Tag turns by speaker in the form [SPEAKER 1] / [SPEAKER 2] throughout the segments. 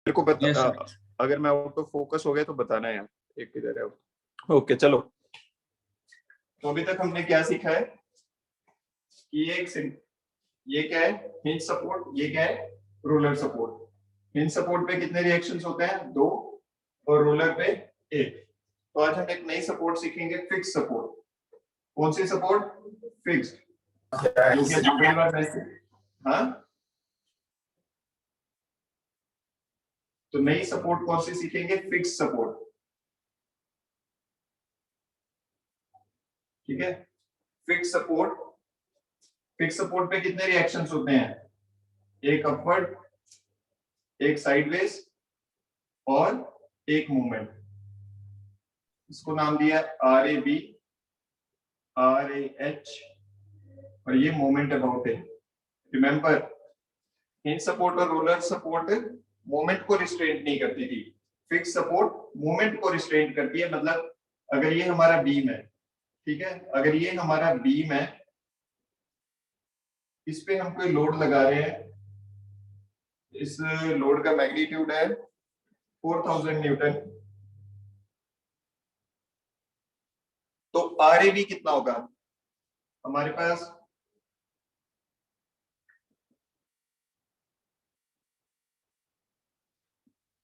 [SPEAKER 1] मेरे को बता,
[SPEAKER 2] Yes,
[SPEAKER 1] अगर मैं आउट ऑफ फोकस हो गया तो बताना यार, एक किधर है। ओके चलो, तो अभी तक हमने क्या सीखा है कि ये क्या है, हिंज सपोर्ट, ये क्या है, रोलर सपोर्ट। हिंज सपोर्ट पे कितने रिएक्शंस होते हैं, 2, और रोलर पे 1। तो आज हम एक नई सपोर्ट सीखेंगे, फिक्स सपोर्ट। कौन सी सपोर्ट, फिक्स्ड। हाँ, तो नई सपोर्ट कौन सी सीखेंगे, फिक्स सपोर्ट। ठीक है, फिक्स सपोर्ट। फिक्स सपोर्ट पे कितने रिएक्शंस होते हैं, एक अपवर्ड, एक साइडवेज और एक मूवमेंट। इसको नाम दिया RAB, RAH, और ये मोमेंट अबाउट है। रिमेंबर, हिंज सपोर्ट और रोलर सपोर्ट मोमेंट को रिस्ट्रेंट नहीं करती थी, फिक्स सपोर्ट मोमेंट को रिस्ट्रेंट करती है। मतलब अगर ये हमारा बीम है, ठीक है, अगर ये हमारा बीम है, इस पे हम कोई लोड लगा रहे हैं, इस लोड का मैग्नीट्यूड है 4000 न्यूटन, तो RAB कितना होगा हमारे पास,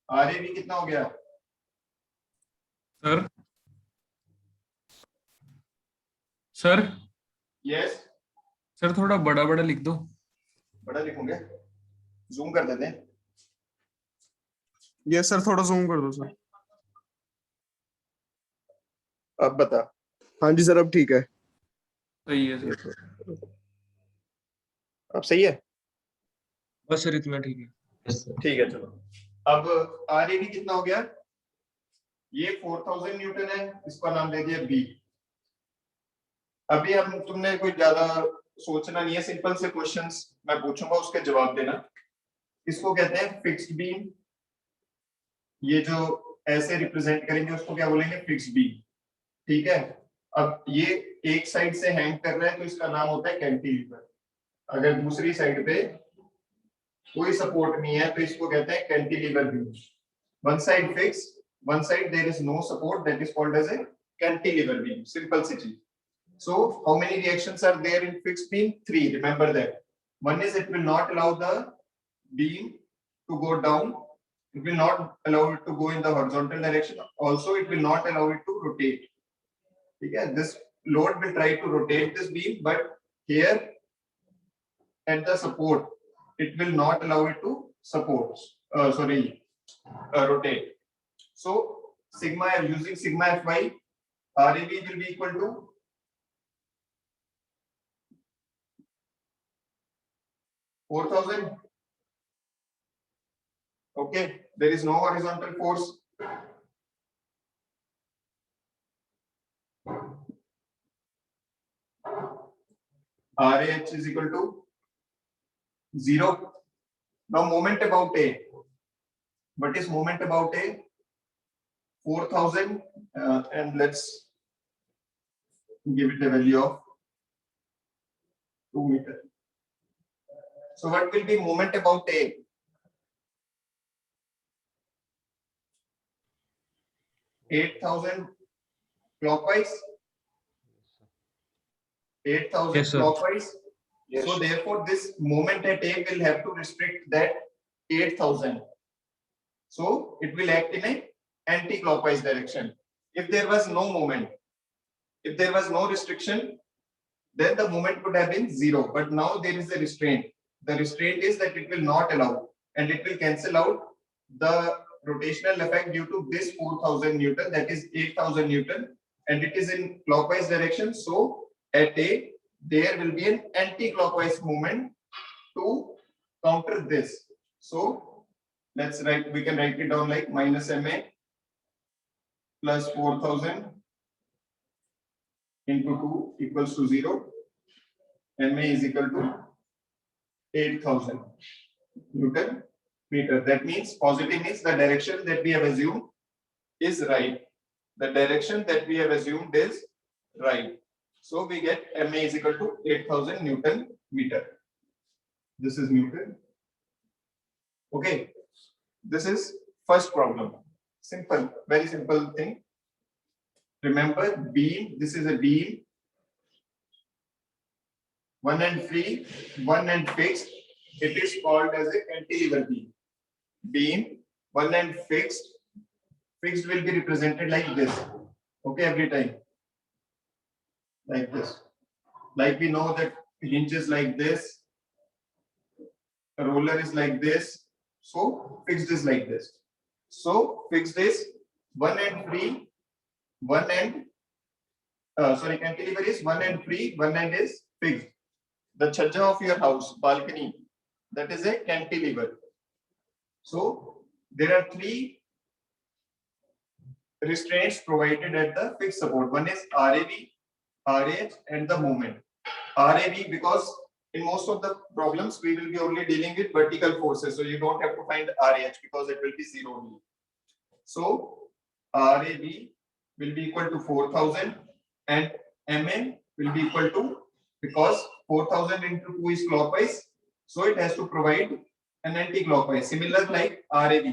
[SPEAKER 1] RAB कितना हो गया
[SPEAKER 2] सर। सर
[SPEAKER 1] यस,
[SPEAKER 2] सर थोड़ा बड़ा बड़ा लिख दो।
[SPEAKER 1] बड़ा लिखूंगे, जूम कर देते हैं।
[SPEAKER 3] यस सर, थोड़ा जूम कर दो सर।
[SPEAKER 1] अब बता,
[SPEAKER 3] हाँ जी सर, अब ठीक है।
[SPEAKER 2] सही है सर।
[SPEAKER 1] अब सही है,
[SPEAKER 2] बस सर इतना ठीक है।
[SPEAKER 1] ठीक है चलो। अब RAB कितना हो गया, ये 4000 न्यूटन है, इसका नाम दे दिया B। अभी हम, तुमने कोई ज्यादा सोचना नहीं है, सिंपल से क्वेश्चंस मैं पूछूंगा, उसके जवाब देना। इसको कहते हैं फिक्स्ड बीम। ये जो ऐसे रिप्रेजेंट करेंगे उसको क्या बोलेंगे, फिक्स्ड बीम। ठीक है, अब ये एक साइड से हैंग कर रहा है तो इसका नाम होता है कैंटिलीवर। अगर दूसरी साइड पे कोई सपोर्ट नहीं है तो इसको कहते हैं cantilever beam. One side fix, one side there is no support, that is called as a cantilever beam. Simple सी चीज। So how many reactions are there in fixed beam? 3. Remember that. One is it will not allow the beam to go down. It will not allow it to go in the horizontal direction. Also, it will not allow it to rotate. Okay? This load will try to rotate this beam, but here at the support, it will not allow it to support. Rotate. So sigma, using sigma Fy, RAB will be equal to 4000. Okay, there is no horizontal force. RAH is equal to 0. Now moment about A. What is moment about A? 4000, and let's give it a value of 2 meter. So what will be moment about A? 8000 clockwise. 8000
[SPEAKER 2] Yes, sir.
[SPEAKER 1] clockwise.
[SPEAKER 3] Yes.
[SPEAKER 1] So therefore this moment at A will have to restrict that 8000. So it will act in a anti-clockwise direction. If there was no moment, if there was no restriction, then the moment would have been 0. But now there is a restraint. The restraint is that it will not allow, and it will cancel out the rotational effect due to this 4000 Newton, that is 8000 Newton, and it is in clockwise direction. So at A, there will be an anti-clockwise movement to counter this. So let's write, we can write it down like minus MA plus 4000 into 2 equals to 0. MA is equal to 8000 Newton meter. That means positive means the direction that we have assumed is right. The direction that we have assumed is right. So we get MA is equal to 8000 Newton meter. This is Newton. Okay. This is first problem. Simple, very simple thing. Remember beam, this is a beam. One end free, one end fixed. It is called as a cantilever beam. Beam, one end fixed. Fixed will be represented like this. Okay, every time. Like this. Like we know that hinge is like this. A roller is like this. So fixed is like this. So fixed is one end free, one end, cantilever is one end free, one end is fixed. The chhaja of your house, balcony, that is a cantilever. So there are three restraints provided at the fixed support. One is RAV, RH, and the moment. RAV, because in most of the problems we will be only dealing with vertical forces, so you don't have to find RH because it will be zero only. So RAV will be equal to 4000 and MN will be equal to, because 4000 into 2 is clockwise, so it has to provide an anti-clockwise. Similar like RAV,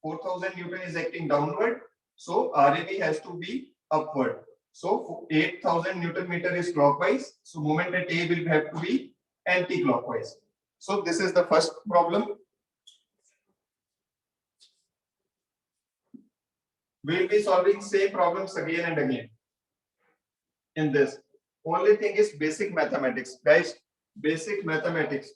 [SPEAKER 1] 4000 Newton is acting downward, so RAV has to be upward. So 8000 Newton meter is clockwise, so moment at A will have to be anti-clockwise. So this is the first problem. We will be solving same problems again and again in this. Only thing is basic mathematics, guys. Basic mathematics.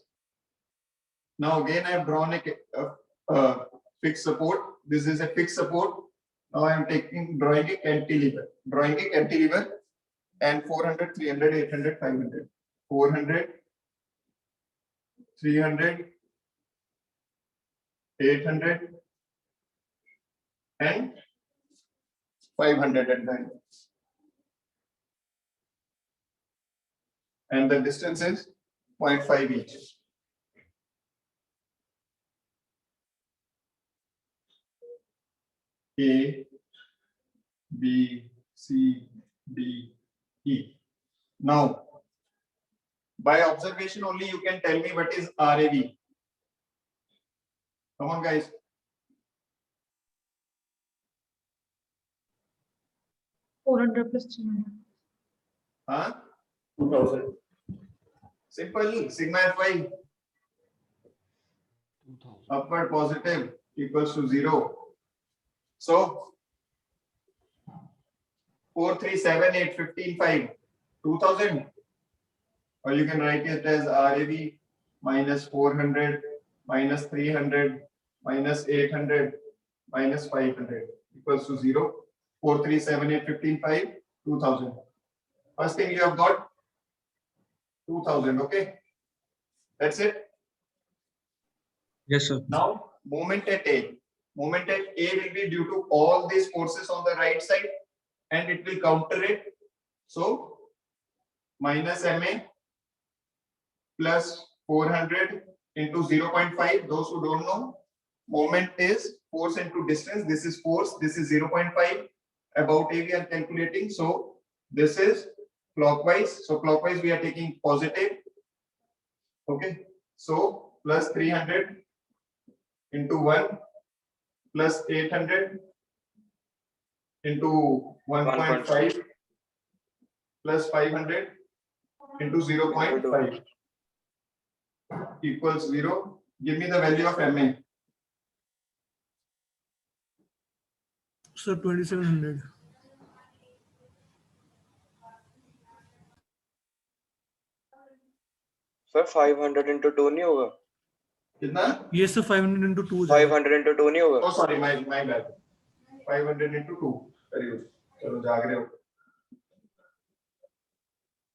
[SPEAKER 1] Now again I have drawn a fixed support. This is a fixed support. Now I am drawing a cantilever. Drawing a cantilever and 400, 300, 800, 500. 400, 300, 800 and 500 at the end. And the distance is 0.5 each. A, B, C, D, E. Now, by observation only you can tell me what is RAV. Come on, guys.
[SPEAKER 4] $400 plus $300.
[SPEAKER 1] Huh?
[SPEAKER 3] 2000.
[SPEAKER 1] Simple. Sigma Fy. Upward positive equals to 0. So 4, 3, 7, 8, 15, 5, 2000. Or you can write it as RAV minus 400 minus 300 minus 800 minus 500 equals to 0. 4, 3, 7, 8, 15, 5, 2000. First thing you have got 2000. Okay. That's it.
[SPEAKER 2] Yes, sir.
[SPEAKER 1] Now, moment at A. Moment at A will be due to all these forces on the right side and it will counter it. So, minus MA plus 400 into 0.5. Those who don't know, moment is force into distance. This is force. This is 0.5. About A we are calculating. So, this is clockwise. So, clockwise we are taking positive. Okay. So, plus 300 into 1 plus 800 into 1.5 plus 500 into 0.5 equals 0. Give me the value of MA.
[SPEAKER 3] Sir, 2700.
[SPEAKER 5] Sir 500 into 2 नहीं होगा
[SPEAKER 1] कितना?
[SPEAKER 3] Yes, sir, 500 into 2.
[SPEAKER 5] 500 into 2 नहीं होगा
[SPEAKER 1] Oh, sorry, my bad. 500 into 2. Very good. चलो जाग रहे हो.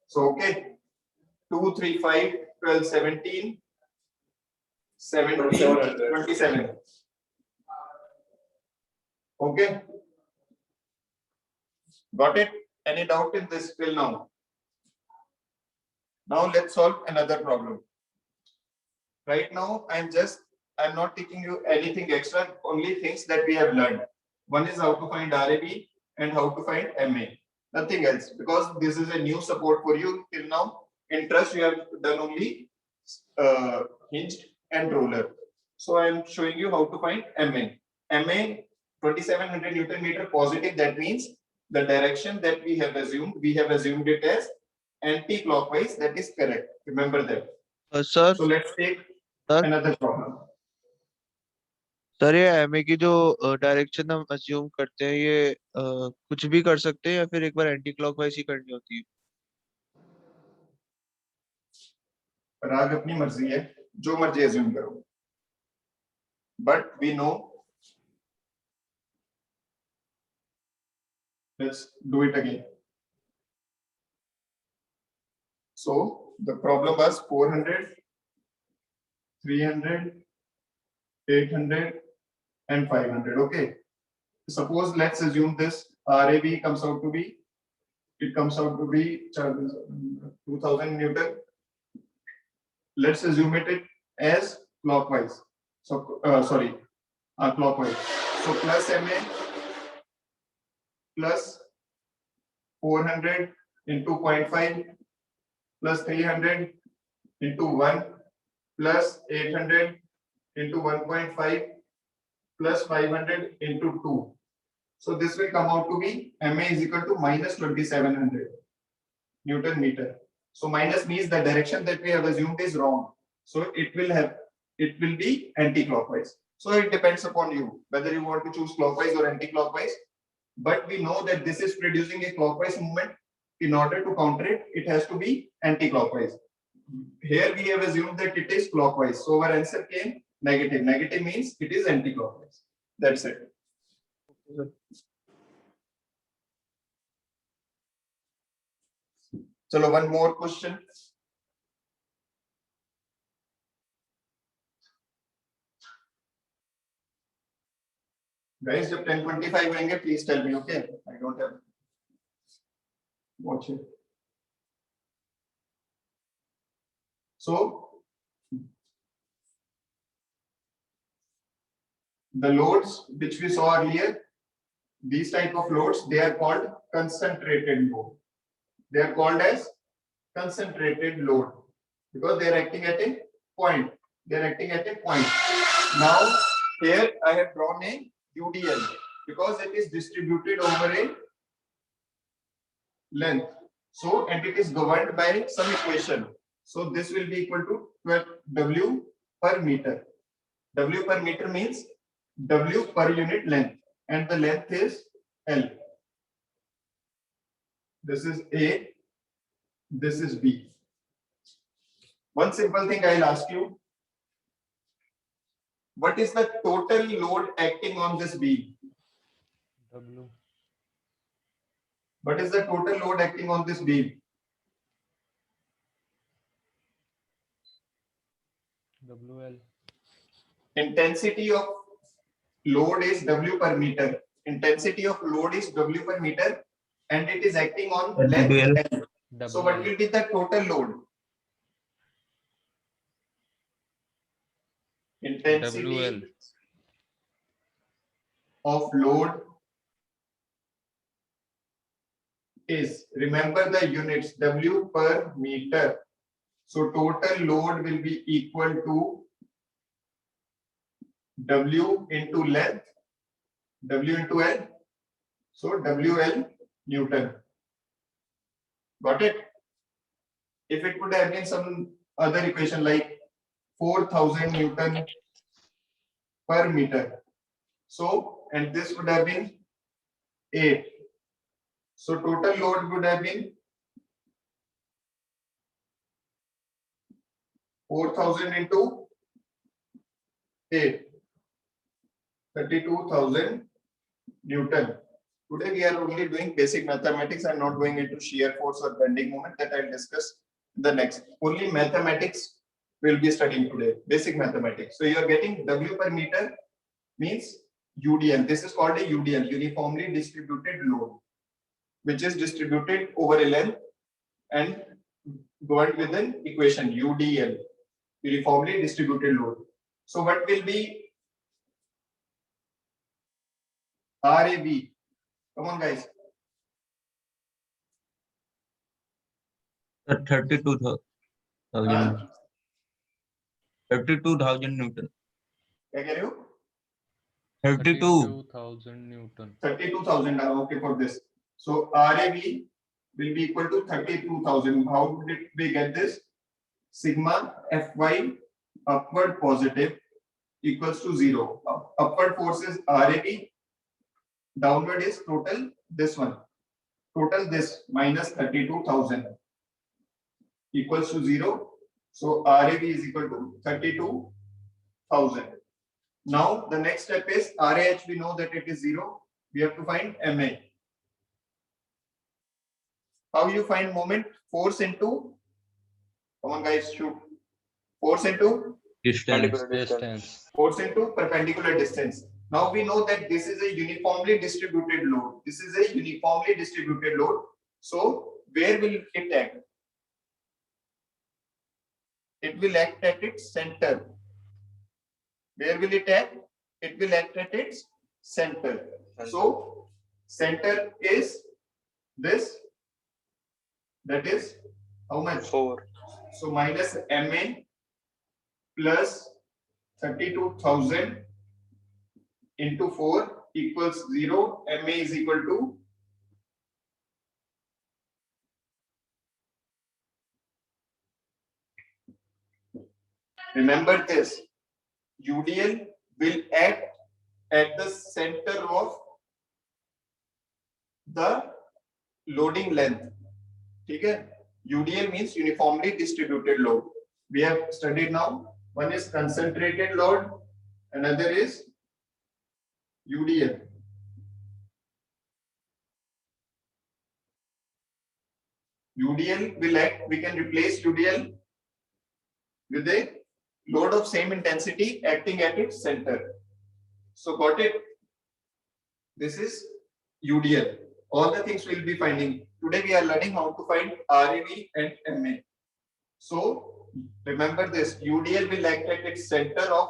[SPEAKER 1] So okay. 2, 3, 5, 12, 17, 17, 27. Okay. Got it? Any doubt in this till now? Now let's solve another problem. Right now, I'm not teaching you anything extra, only things that we have learned. One is how to find RAV and how to find MA. Nothing else, because this is a new support for you till now. In trust, you have done only hinged and roller. So I am showing you how to find MA. MA 2700 Newton meter positive. That means the direction that we have assumed it as anti-clockwise. That is correct. Remember that.
[SPEAKER 6] Sir
[SPEAKER 1] So let's take
[SPEAKER 6] Sir?
[SPEAKER 1] another problem.
[SPEAKER 6] Sir ये MA की जो direction हम assume करते हैं ये कुछ भी कर सकते हैं या फिर एक बार एंटी क्लॉकवाइज ही करनी होती है?
[SPEAKER 1] राग अपनी मर्जी है, जो मर्जी assume करो. But we know. Let's do it again. So the problem was 400, 300, 800 and 500. Okay. Suppose let's assume this RAB comes out to be 2000 Newton. Let's assume it as clockwise. So clockwise. So plus MA plus 400 into 0.5 plus 300 into 1 plus 800 into 1.5 plus 500 into 2. So this will come out to be MA is equal to minus 2700 Newton meter. So minus means the direction that we have assumed is wrong. So it will be anti-clockwise. So it depends upon you whether you want to choose clockwise or anti-clockwise. But we know that this is producing a clockwise movement. In order to counter it, it has to be anti-clockwise. Here we have assumed that it is clockwise. So our answer came negative. Negative means it is anti-clockwise. That's it. Chalo, one more question. Guys, जब 10:25 होंगे, please tell me, okay? I don't have. Watch it. So, the loads which we saw earlier, these type of loads, they are called concentrated load. They are called as concentrated load because they are acting at a point. They are acting at a point. Now, here I have drawn a UDL because it is distributed over a length. So, and it is governed by some equation. So, this will be equal to 12 W per meter. W per meter means W per unit length, and the length is L. This is A, this is B. One simple thing I'll ask you. What is the total load acting on this beam?
[SPEAKER 6] W.
[SPEAKER 1] What is the total load acting on this beam?
[SPEAKER 6] WL.
[SPEAKER 1] Intensity of load is W per meter. Intensity of load is W per meter, and it is acting on length L. So what will be the total load? Intensity
[SPEAKER 6] WL.
[SPEAKER 1] of load is, remember the units, W per meter. So total load will be equal to W into length, W into L. So WL Newton. Got it? If it would have been some other equation like 4000 Newton per meter. So, and this would have been 8. So total load would have been 4000 into 8. 32,000 Newton. Today we are only doing basic mathematics. I am not going into shear force or bending moment, that I will discuss the next. Only mathematics we will be studying today. Basic mathematics. So you are getting W per meter means UDL. This is called a UDL, uniformly distributed load, which is distributed over a length and governed with an equation UDL, uniformly distributed load. So what will be RAB? Come on, guys.
[SPEAKER 2] 32,000. 32,000 Newton.
[SPEAKER 1] क्या कह रहे हो?
[SPEAKER 7] 32,000 Newton.
[SPEAKER 1] 32,000. Okay, for this. So RAV will be equal to 32,000. How did we get this? Sigma Fy upward positive equals to 0. Upward force is RAV. Downward is total this one. Total this minus 32,000 equals to 0. So RAV is equal to 32,000. Now the next step is RAH. We know that it is 0. We have to find MA. How you find moment? Force into, come on guys, shoot. Force into
[SPEAKER 7] Distance.
[SPEAKER 1] force into perpendicular distance. Now we know that this is a uniformly distributed load. This is a uniformly distributed load. So where will it act? It will act at its center. Where will it act? It will act at its center. So center is this. That is how much?
[SPEAKER 5] 4.
[SPEAKER 1] So minus MA plus 32,000 into 4 equals 0. MA is equal to remember this. UDL will act at the center of the loading length. Okay? UDL means uniformly distributed load. We have studied now. One is concentrated load, another is UDL. UDL will act, we can replace UDL with a load of same intensity acting at its center. So got it? This is UDL. All the things we'll be finding. Today we are learning how to find RAV and MA. So remember this, UDL will act at its center of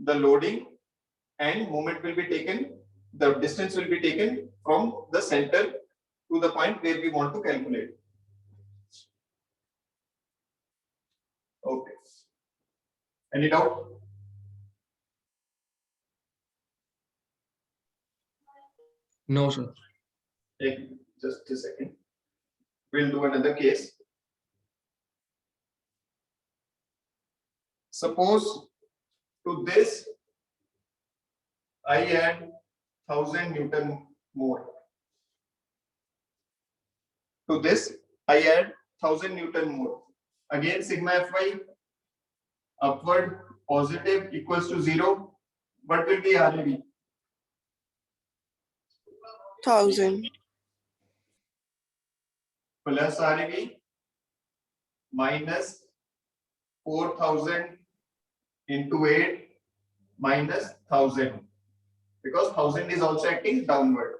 [SPEAKER 1] the loading and moment will be taken, the distance will be taken from the center to the point where we want to calculate. Okay. Any doubt?
[SPEAKER 2] No, sir.
[SPEAKER 1] Take just a second. We'll do another case. Suppose to this I add 1000 Newton more. To this I add 1000 Newton more. Again sigma Fy upward positive equals to 0. What will be RAV?
[SPEAKER 8] 1,000.
[SPEAKER 1] Plus RAV minus 4,000 into 8 minus 1,000, because 1,000 is also acting downward,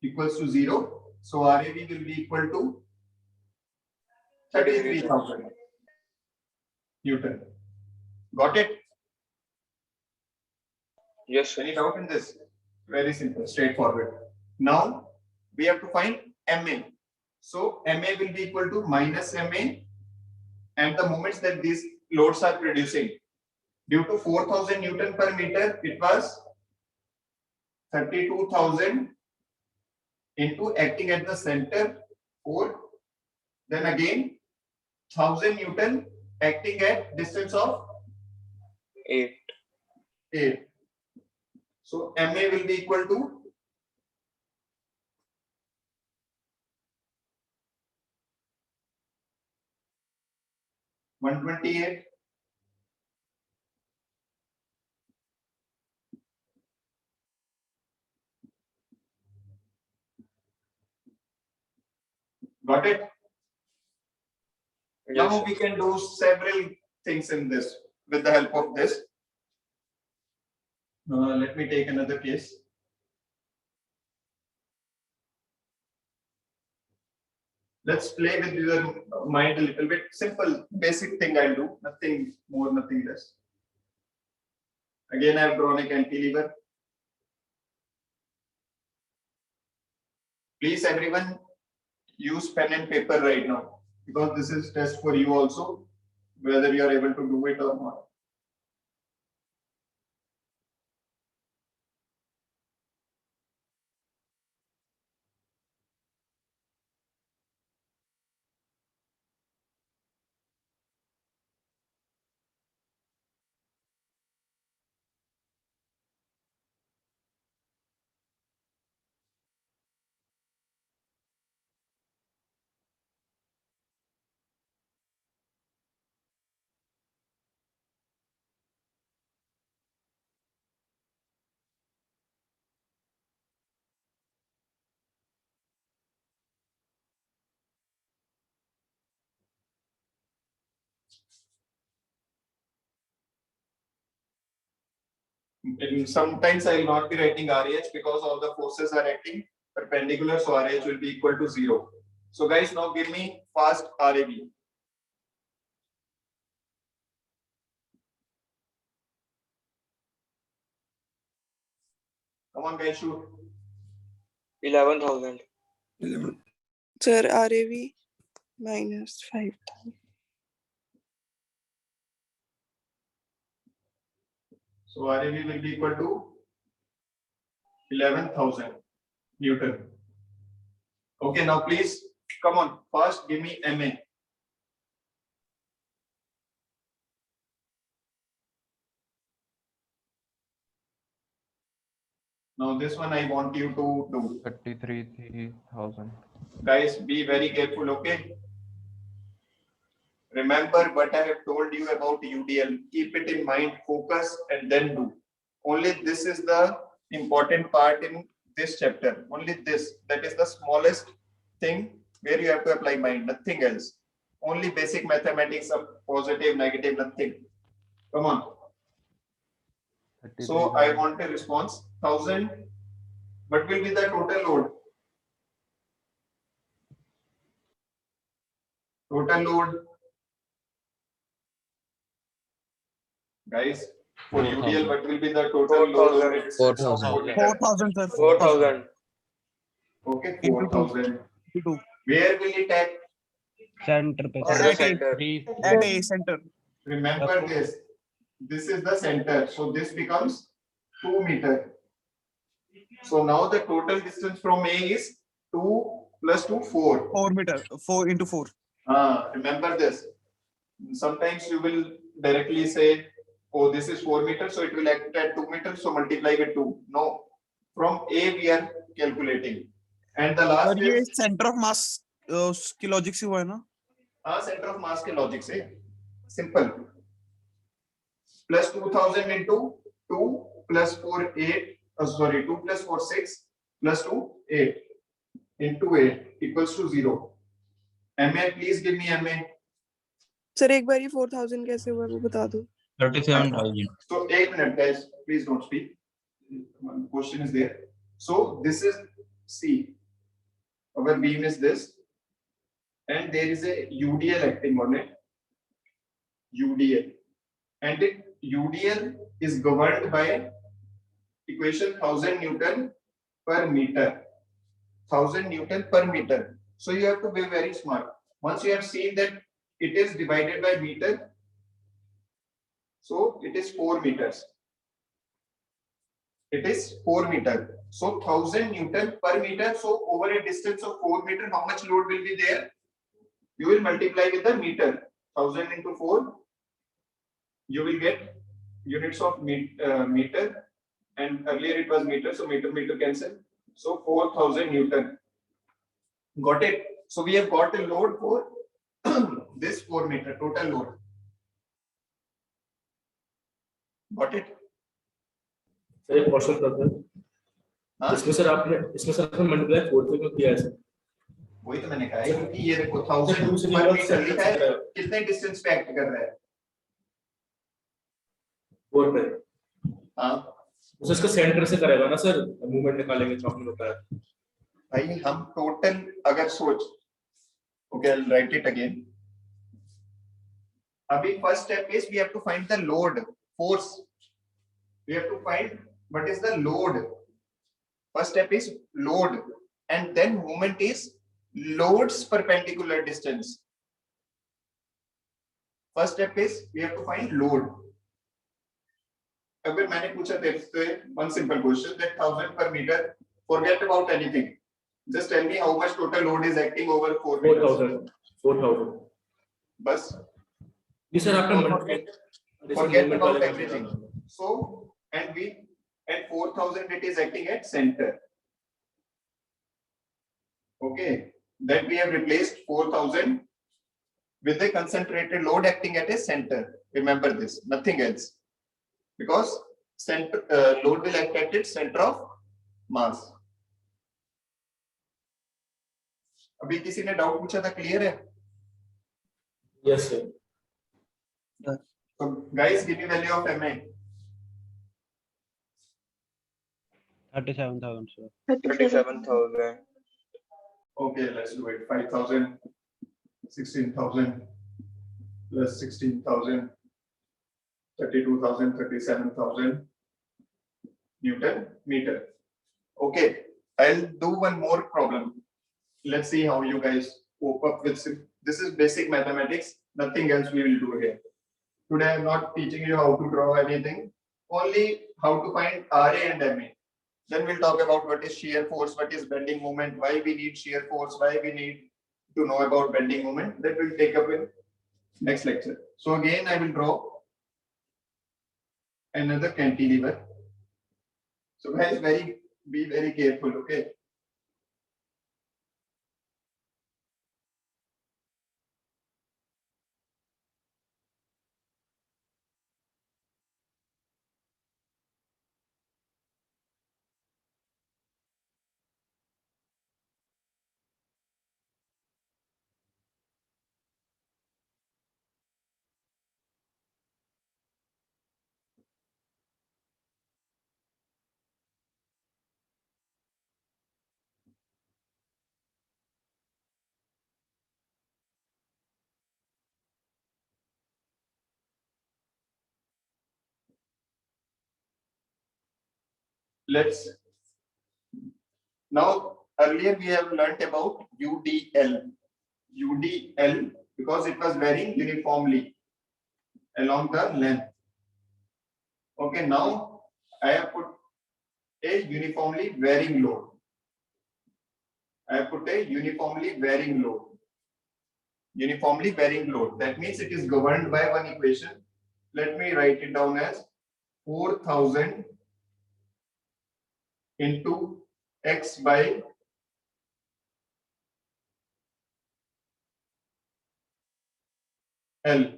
[SPEAKER 1] equals to 0. So RAV will be equal to 33,000 Newton. Got it?
[SPEAKER 5] Yes, sir.
[SPEAKER 1] Any doubt in this? Very simple, straightforward. Now we have to find MA. So MA will be equal to minus MA and the moments that these loads are producing. Due to 4,000 Newton per meter, it was 32,000 into acting at the center 4. Then again 1,000 Newton acting at distance of
[SPEAKER 5] 8.
[SPEAKER 1] 8. So MA will be equal to 128. Got it?
[SPEAKER 5] Yes,
[SPEAKER 1] Now
[SPEAKER 5] sir.
[SPEAKER 1] we can do several things in this with the help of this. Let me take another case. Let's play with your mind a little bit. Simple, basic thing I'll do. Nothing more, nothing less. Again, I've drawn a cantilever. Please, everyone, use pen and paper right now, because this is test for you also, whether you are able to do it or not. Sometimes I will not be writing RH because all the forces are acting perpendicular, so RH will be equal to 0. So guys, now give me fast RAB. Come on guys, shoot.
[SPEAKER 5] 11,000.
[SPEAKER 8] Sir, RAV minus 5,000.
[SPEAKER 1] So RAB will be equal to 11,000 Newton. Okay, now please come on, first give me MA. Now this one I want you to do.
[SPEAKER 7] 33,000.
[SPEAKER 1] Guys, be very careful, okay? Remember what I have told you about UDL. Keep it in mind, focus, and then do. Only this is the important part in this chapter. Only this. That is the smallest thing where you have to apply mind, nothing else. Only basic mathematics of positive, negative, nothing. Come on. So I want a response. 1,000. What will be the total load? Total load. Guys, for
[SPEAKER 7] 4,000.
[SPEAKER 1] UDL, what will be the total load over a distance of
[SPEAKER 5] 4,000.
[SPEAKER 1] 4 meters?
[SPEAKER 3] 4,000, sir.
[SPEAKER 5] 4,000.
[SPEAKER 1] Okay,
[SPEAKER 3] Into
[SPEAKER 1] 4,000.
[SPEAKER 3] 2.
[SPEAKER 1] Where will it act?
[SPEAKER 3] Center पे
[SPEAKER 5] On
[SPEAKER 3] sir.
[SPEAKER 5] the center.
[SPEAKER 3] At A center.
[SPEAKER 1] Remember this. This is the center. So this becomes 2 meter. So now the total distance from A is 2 plus 2, 4.
[SPEAKER 3] 4 meter. 4 into 4.
[SPEAKER 1] Remember this. Sometimes you will directly say, oh, this is 4 meters, so it will act at 2 meters, so multiply with 2. No. From A we are calculating. And the last
[SPEAKER 3] और ये
[SPEAKER 1] is
[SPEAKER 3] centre of mass की logic से हुआ है ना?
[SPEAKER 1] center of mass के logic से. Simple. Plus 2,000 into 2 plus 4, 8. Sorry, 2 plus 4, 6 plus 2, 8 into 8 equals to 0. MA, please give me MA.
[SPEAKER 8] Sir, एक बार ये 4,000 कैसे हुआ वो बता दो.
[SPEAKER 2] 37,000.
[SPEAKER 1] So 8 minutes, guys. Please don't speak. One question is there. So this is C. Our beam is this, and there is a UDL acting on it. UDL, and UDL is governed by equation 1,000 Newton per meter. 1,000 Newton per meter. So you have to be very smart. Once you have seen that it is divided by meter, so it is 4 meters. It is 4 meter. So 1,000 Newton per meter. So over a distance of 4 meter, how much load will be there? You will multiply with the meter. 1,000 into 4. You will get units of meter. And earlier it was meter. So meter cancel. So 4,000 Newton. Got it? So we have got a load for this 4 meter total load. Got it?
[SPEAKER 9] Sir एक question करते हैं.
[SPEAKER 1] हाँ?
[SPEAKER 9] इसमें sir आपने multiply 4 से क्यों किया है सर?
[SPEAKER 1] वही तो मैंने कहा है क्योंकि ये देखो 1,000 पर मीटर लिखा है, कितने डिस्टेंस पे एक्ट कर रहा है?
[SPEAKER 9] 4 पे.
[SPEAKER 1] हाँ
[SPEAKER 9] तो इसका सेंटर से करेगा ना सर, मूवमेंट निकालेंगे तो आपने बताया.
[SPEAKER 1] भाई हम टोटल अगर सोच, okay I will write it again. अभी first step is we have to find the load force. We have to find what is the load. First step is load, and then moment is loads perpendicular distance. First step is we have to find load. अगर मैंने पूछा तेरे one simple question that 1,000 per meter, forget about anything. Just tell me how much total load is acting over 4 meters.
[SPEAKER 9] 4,000.
[SPEAKER 1] बस.
[SPEAKER 9] जी sir आपने
[SPEAKER 1] Forget about everything. So and 4,000 it is acting at center. Okay, then we have replaced 4,000 with the concentrated load acting at a center. Remember this, nothing else, because center load will act at its center of mass. अभी किसी ने doubt पूछा था, clear है?
[SPEAKER 9] Yes sir.
[SPEAKER 1] So guys, give me value of MA.
[SPEAKER 3] 37,000, sir.
[SPEAKER 5] 37,000.
[SPEAKER 1] Okay, let's do it. 5,000, 16,000 plus 16,000, 32,000, 37,000 Newton meter. Okay, I'll do one more problem. Let's see how you guys cope up with this is basic mathematics, nothing else we will do here. Today I'm not teaching you how to draw anything, only how to find RA and MA. Then we'll talk about what is shear force, what is bending moment, why we need shear force, why we need to know about bending moment. That will take up in next lecture. So again, I will draw another cantilever. So guys, be very careful, okay? Let's now earlier we have learnt about UDL. UDL because it was varying uniformly along the length. Okay, now I have put a uniformly varying load. I have put a uniformly varying load. Uniformly varying load. That means it is governed by one equation. Let me write it down as 4,000 into x by L.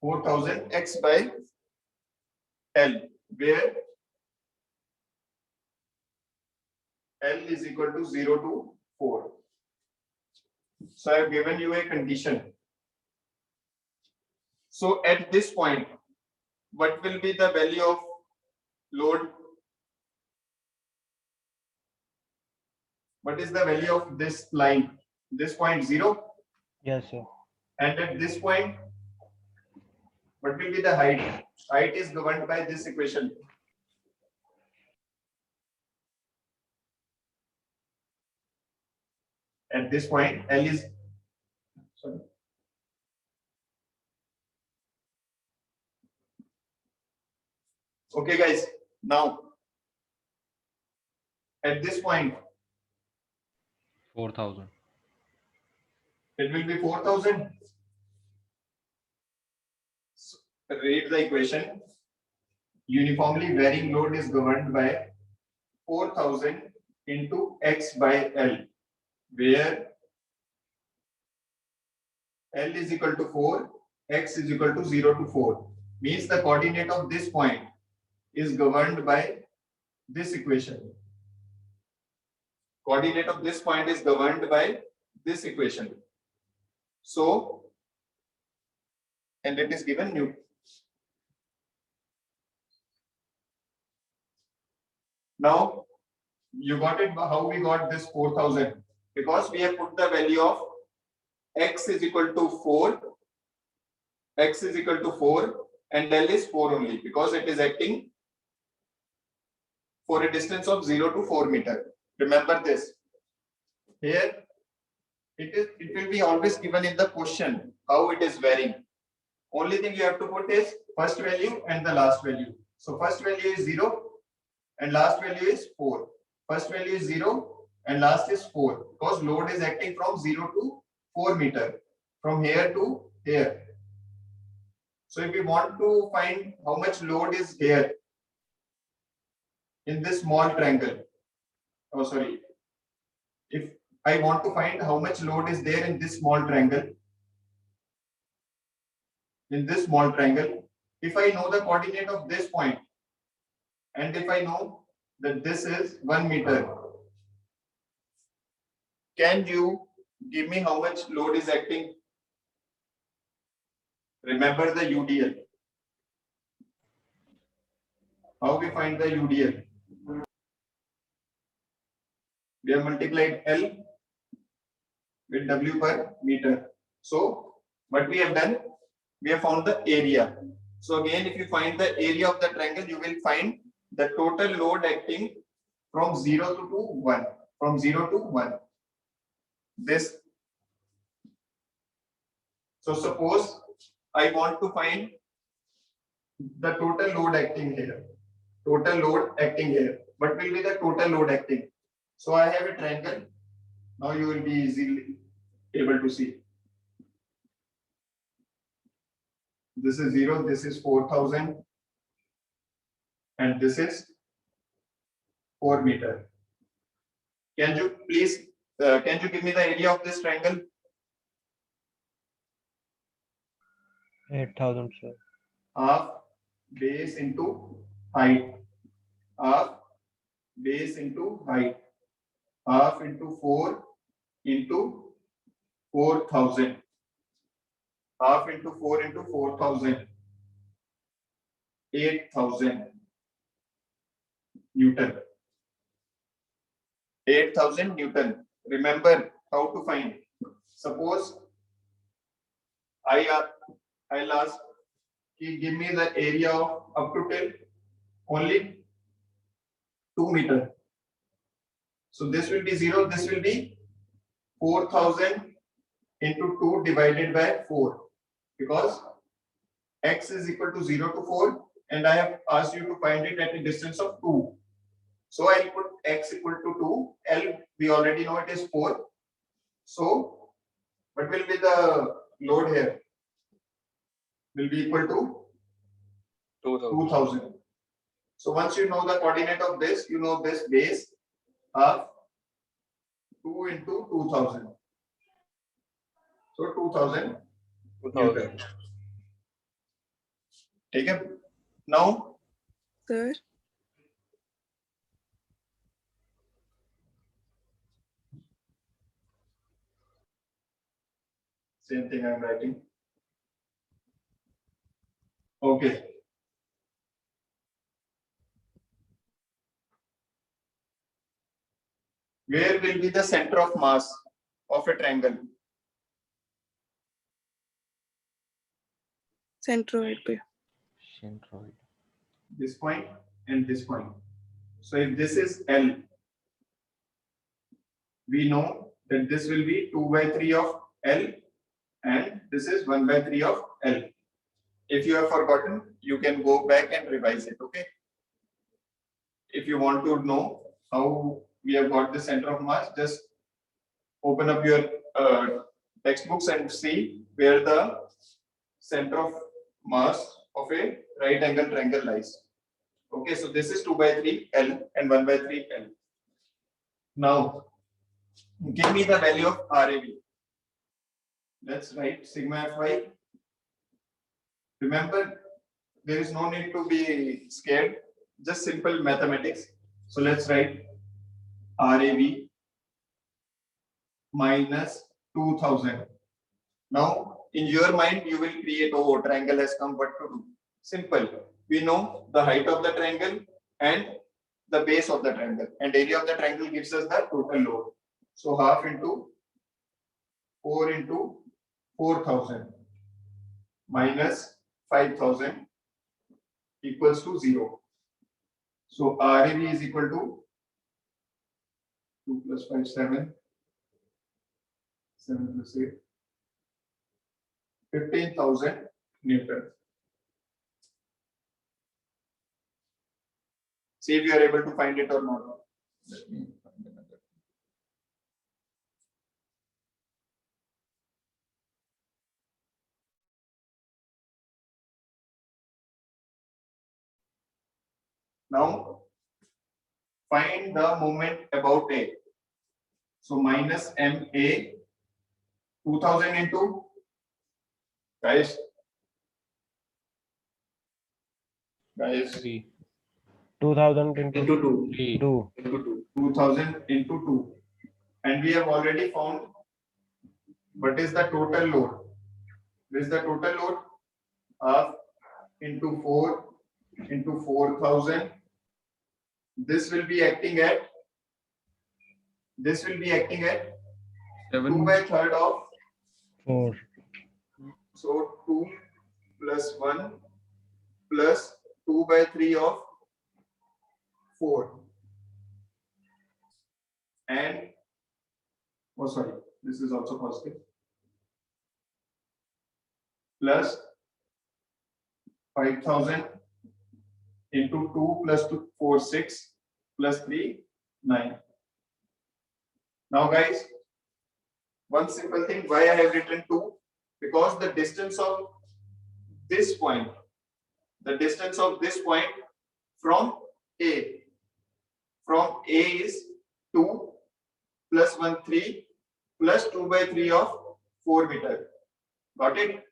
[SPEAKER 1] 4,000 x by L, where L is equal to 0 to 4. So I have given you a condition. So at this point, what will be the value of load? What is the value of this line? This point 0?
[SPEAKER 3] Yes, sir.
[SPEAKER 1] And at this point, what will be the height? Height is governed by this equation. At this point, L is, sorry. Okay, guys, now at this point,
[SPEAKER 7] 4,000.
[SPEAKER 1] it will be 4,000. So, read the equation. Uniformly varying load is governed by 4,000 into x by L, where L is equal to 4, x is equal to 0 to 4. Means the coordinate of this point is governed by this equation. Coordinate of this point is governed by this equation. So, and it is given Newton. Now, you got it how we got this 4,000? Because we have put the value of x is equal to 4, x is equal to 4, and L is 4 only because it is acting for a distance of 0 to 4 meter. Remember this. Here, it will be always given in the question how it is varying. Only thing you have to put is first value and the last value. So first value is 0 and last value is 4. First value is 0 and last is 4 because load is acting from 0 to 4 meter from here to here. So if we want to find how much load is here in this small triangle, oh sorry, if I want to find how much load is there in this small triangle, if I know the coordinate of this point and if I know that this is 1 meter, can you give me how much load is acting? Remember the UDL. How we find the UDL? We have multiplied L with W per meter. So what we have done, we have found the area. So again, if you find the area of the triangle, you will find the total load acting from 0 to 1. From 0 to 1. This. So suppose I want to find the total load acting here. Total load acting here. What will be the total load acting? So I have a triangle. Now you will be easily able to see. This is 0, this is 4,000, and this is 4 meter. Can you please, can you give me the area of this triangle?
[SPEAKER 3] 8,000, sir.
[SPEAKER 1] Half base into height. Half base into height. Half into 4 into 4,000. Half into 4 into 4,000. 8,000 Newton. 8,000 Newton. Remember how to find. Suppose I'll ask, give me the area of up to till only 2 meter. So this will be 0. This will be 4,000 into 2 divided by 4. Because x is equal to 0 to 4 and I have asked you to find it at a distance of 2. So I'll put x equal to 2. L we already know it is 4. So what will be the load here? Will be equal to 2,000. So once you know the coordinate of this, you know this base of 2 into 2,000. So 2,000.
[SPEAKER 5] 2000.
[SPEAKER 1] Take it. Now,
[SPEAKER 8] Sir,
[SPEAKER 1] same thing I'm writing. Okay. Where will be the center of mass of a triangle?
[SPEAKER 8] centroid पे.
[SPEAKER 7] Centroid.
[SPEAKER 1] This point and this point. So if this is L, we know that this will be 2 by 3 of L and this is 1 by 3 of L. If you have forgotten, you can go back and revise it, okay? If you want to know how we have got the center of mass, just open up your textbooks and see where the center of mass of a right angle triangle lies. Okay, so this is 2 by 3 L and 1 by 3 L. Now, give me the value of RAB. Let's write sigma Fy. Remember, there is no need to be scared, just simple mathematics. So let's write RAB minus 2,000. Now, in your mind, you will create, oh, triangle has come, what to do? Simple. We know the height of the triangle and the base of the triangle, and area of the triangle gives us the total load. So half into 4 into 4,000 minus 5,000 equals to 0. So RAB is equal to 2 plus 5, 7. 7 plus 8. 15,000 Newton. See if you are able to find it or not. Let me find another. Now, find the moment about A. So minus MA 2,000 into, guys,
[SPEAKER 7] 3.
[SPEAKER 3] 2,000 into
[SPEAKER 9] Into 2.
[SPEAKER 7] 3.
[SPEAKER 3] 2.
[SPEAKER 9] Into 2.
[SPEAKER 1] 2,000 into 2. And we have already found what is the total load. This is the total load. Half into 4 into 4000. This will be acting at 2
[SPEAKER 2] 7.
[SPEAKER 1] by 3rd of,
[SPEAKER 3] 4.
[SPEAKER 1] so 2 plus 1 plus 2 by 3 of 4. And, oh sorry, this is also positive. Plus 5000 into 2 plus 2, 4, 6 plus 3, 9. Now guys, one simple thing, why I have written 2? Because the distance of this point from A is 2 plus 1, 3 plus 2 by 3 of 4 meter. Got it?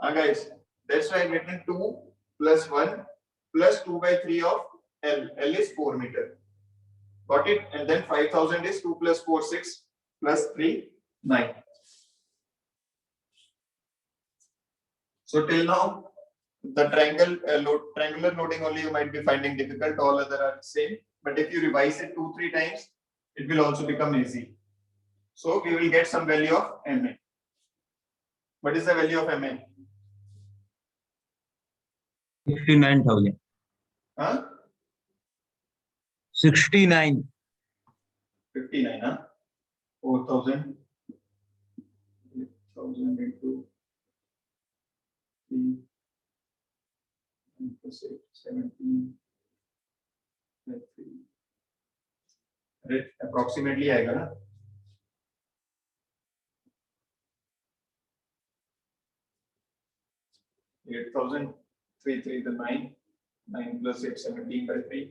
[SPEAKER 1] Guys, that's why I've written 2 plus 1 plus 2 by 3 of L. L is 4 meter. Got it? And then 5000 is 2 plus 4, 6 plus 3, 9. So till now, the triangular loading only you might be finding difficult. All other are same. But if you revise it 2-3 times, it will also become easy. So we will get some value of MA. What is the value of MA?
[SPEAKER 10] 69,000.
[SPEAKER 1] Huh?
[SPEAKER 10] 69.
[SPEAKER 1] 59, huh? 4,000. 8,000 into 3 plus 8, 17. अरे approximately आएगा ना? $8,000, 3, 3 the 9, 9 plus 8, 17 by 3.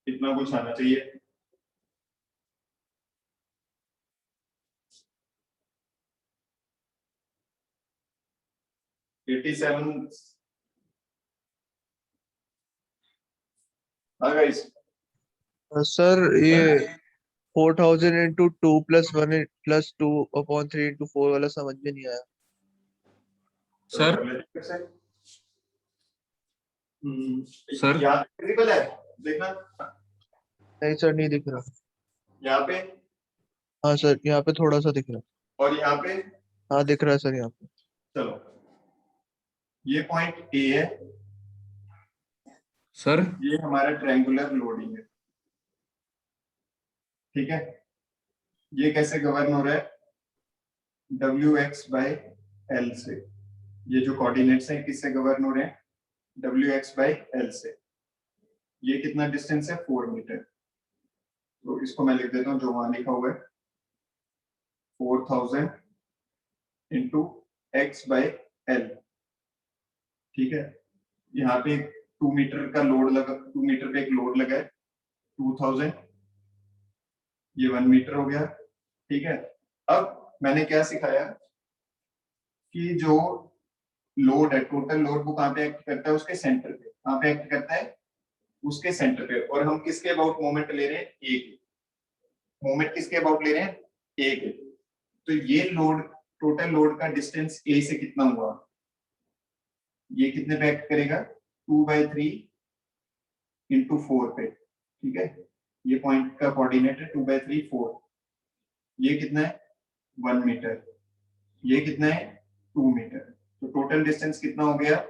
[SPEAKER 1] इतना कुछ आना चाहिए. $87. हाँ guys.
[SPEAKER 6] Sir ये 4000 into 2 plus 1 plus 2 upon 3 into 4 वाला समझ में नहीं आया.
[SPEAKER 2] सर सर
[SPEAKER 1] यहाँ विजिबल है देखना.
[SPEAKER 6] नहीं सर नहीं दिख रहा.
[SPEAKER 1] यहाँ पे
[SPEAKER 6] हाँ सर यहाँ पे थोड़ा सा दिख रहा.
[SPEAKER 1] और यहाँ पे.
[SPEAKER 6] हाँ दिख रहा है सर यहाँ पे.
[SPEAKER 1] चलो ये पॉइंट ए है
[SPEAKER 2] सर.
[SPEAKER 1] ये हमारा ट्रायंगुलर लोडिंग है. ठीक है. ये कैसे गवर्न हो रहा है? WX/L से. ये जो कोऑर्डिनेट्स हैं किससे गवर्न हो रहे हैं? WX/L से. ये कितना डिस्टेंस है? 4 मीटर. तो इसको मैं लिख देता हूँ जो वहां लिखा हुआ है 4000 into X/L. ठीक है. यहाँ पे 2 मीटर का लोड लगा, 2 मीटर पे एक लोड लगा है 2000. ये 1 मीटर हो गया. ठीक है. अब मैंने क्या सिखाया कि जो लोड है, टोटल लोड वो कहाँ पे एक्ट करता है? उसके सेंटर पे. कहाँ पे एक्ट करता है? उसके सेंटर पे. और हम किसके अबाउट मोमेंट ले रहे हैं? ए के. मोमेंट किसके अबाउट ले रहे हैं? ए के. तो ये लोड, टोटल लोड का डिस्टेंस ए से कितना हुआ? ये कितने पे एक्ट करेगा? 2/3 into 4 पे. ठीक है. ये पॉइंट का कोऑर्डिनेट है 2/3, 4. ये कितना है? 1 मीटर. ये कितना है? 2 मीटर. तो टोटल डिस्टेंस कितना हो गया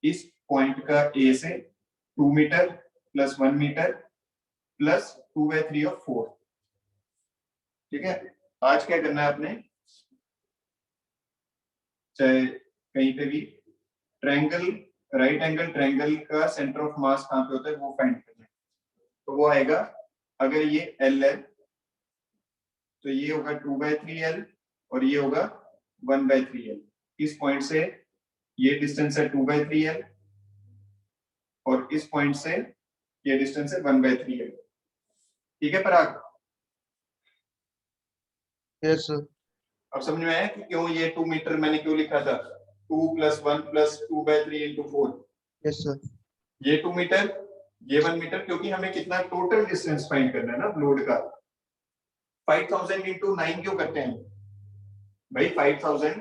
[SPEAKER 1] इस पॉइंट का ए से? 2 metre plus 1 metre plus 2/3 of 4. ठीक है. आज क्या करना है आपने? चाहे कहीं पे भी ट्रायंगल, राइट एंगल ट्रायंगल का सेंटर ऑफ मास कहाँ पे होता है वो फाइंड करना है. तो वो आएगा, अगर ये L है तो ये होगा 2/3L और ये होगा 1/3L। इस पॉइंट से ये डिस्टेंस है 2/3L और इस पॉइंट से ये डिस्टेंस है 1/3L। ठीक है पराग?
[SPEAKER 6] Yes sir.
[SPEAKER 1] अब समझ में आया कि क्यों ये 2 मीटर मैंने क्यों लिखा था? 2 + 1 + 2/3 × 4।
[SPEAKER 6] Yes sir.
[SPEAKER 1] ये 2 मीटर, ये 1 मीटर, क्योंकि हमें कितना टोटल डिस्टेंस फाइंड करना है ना लोड का। 5000 × 9 क्यों करते हैं भाई? 5000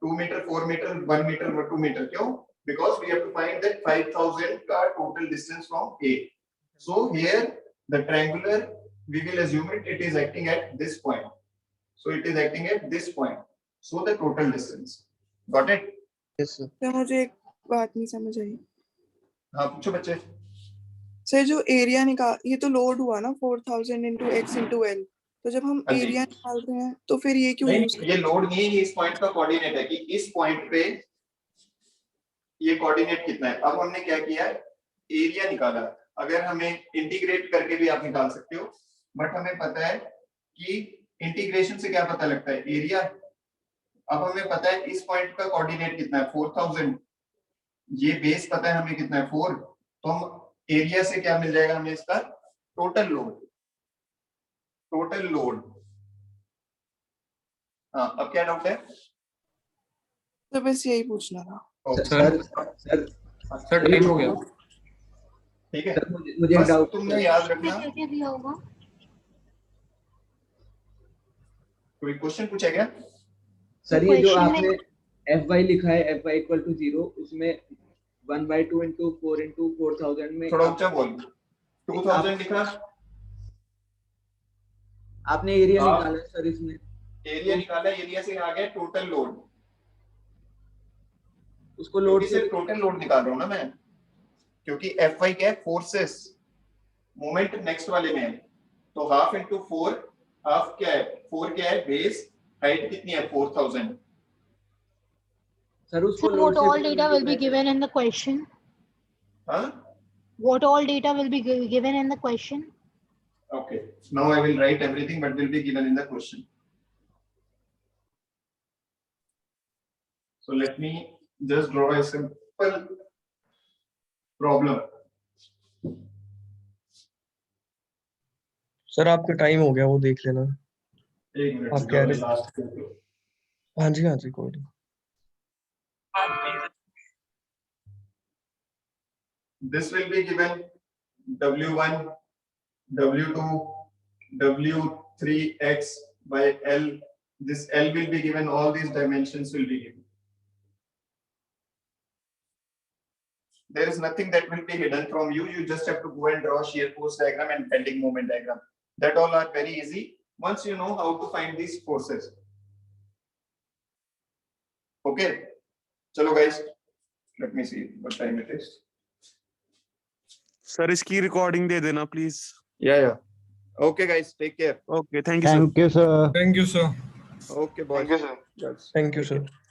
[SPEAKER 1] 2 मीटर, 4 मीटर, 1 मीटर, 2 मीटर, क्यों? Because we have to find that 5000 का total distance from A. So here the triangular, we will assume it is acting at this point. So it is acting at this point. So the total distance. Got it?
[SPEAKER 6] Yes sir.
[SPEAKER 8] तो मुझे एक बात नहीं समझ आई
[SPEAKER 1] हाँ पूछो बच्चे।
[SPEAKER 8] Sir. जो एरिया निकाल, ये तो लोड हुआ ना 4000 × x × L, तो जब हम
[SPEAKER 1] हाँ जी।
[SPEAKER 8] एरिया निकाल रहे हैं तो फिर ये क्यों
[SPEAKER 1] नहीं,
[SPEAKER 8] यूज
[SPEAKER 1] ये लोड नहीं है, ये इस पॉइंट का कोऑर्डिनेट है कि इस पॉइंट पे ये कोऑर्डिनेट कितना है। अब हमने क्या किया, एरिया निकाला। अगर हमें इंटीग्रेट करके भी आप निकाल सकते हो, बट हमें पता है कि इंटीग्रेशन से क्या पता लगता है, एरिया। अब हमें पता है इस पॉइंट का कोऑर्डिनेट कितना है 4000, ये बेस पता है हमें कितना है 4, तो हम एरिया से क्या मिल जाएगा हमें, इसका टोटल लोड। Total load. हाँ, अब क्या डाउट है?
[SPEAKER 8] तो बस यही पूछना था।
[SPEAKER 2] सर सर टाइम हो गया।
[SPEAKER 1] ठीक है,
[SPEAKER 11] मुझे
[SPEAKER 1] बस
[SPEAKER 11] डाउट
[SPEAKER 1] तुमने याद रखना।
[SPEAKER 4] क्या दिया होगा?
[SPEAKER 1] कोई क्वेश्चन पूछा क्या?
[SPEAKER 11] सर, ये जो
[SPEAKER 4] Question में-
[SPEAKER 11] आपने Fy लिखा है Fy = 0, उसमें 1/2 × 4 × 4000 में
[SPEAKER 1] थोड़ा ऊंचा बोल। 2000 लिखा,
[SPEAKER 11] आपने एरिया
[SPEAKER 1] हाँ।
[SPEAKER 11] निकाला सर इसमें।
[SPEAKER 1] एरिया निकाला, एरिया से आ गया टोटल लोड।
[SPEAKER 11] उसको लोड
[SPEAKER 1] लोड से टोटल लोड निकाल रहा हूं ना मैं, क्योंकि Fy क्या है, फोर्सेस, मोमेंट नेक्स्ट वाले में है। तो 1/2 × 4, हाफ क्या है, 4 क्या है बेस, हाइट कितनी है 4000।
[SPEAKER 11] सर उसको
[SPEAKER 4] Sir,
[SPEAKER 11] लोड
[SPEAKER 4] what
[SPEAKER 11] से
[SPEAKER 4] all data will be given in the question?
[SPEAKER 1] हाँ,
[SPEAKER 4] What all data will be given in the question?
[SPEAKER 1] okay, now I will write everything but will be given in the question. So let me just draw a simple problem.
[SPEAKER 3] Sir आपका time हो गया, वो देख लेना।
[SPEAKER 1] एक minute,
[SPEAKER 3] आप कह रहे-
[SPEAKER 1] लास्ट।
[SPEAKER 3] हाँ जी कोई नहीं।
[SPEAKER 1] This will be given W1, W2, W3x by L. This L will be given, all these dimensions will be given. There is nothing that will be hidden from you. You just have to go and draw shear force diagram and bending moment diagram. That all are very easy once you know how to find these forces. Okay. Chalo guys, let me see what time it is.
[SPEAKER 12] Sir इसकी recording दे देना please.
[SPEAKER 1] Yeah. Okay guys, take care.
[SPEAKER 12] Okay, thank you sir.
[SPEAKER 3] Thank you sir.
[SPEAKER 2] Thank you sir.
[SPEAKER 1] Okay boys.
[SPEAKER 5] Thank you, sir.
[SPEAKER 1] Yes.
[SPEAKER 3] Thank you sir.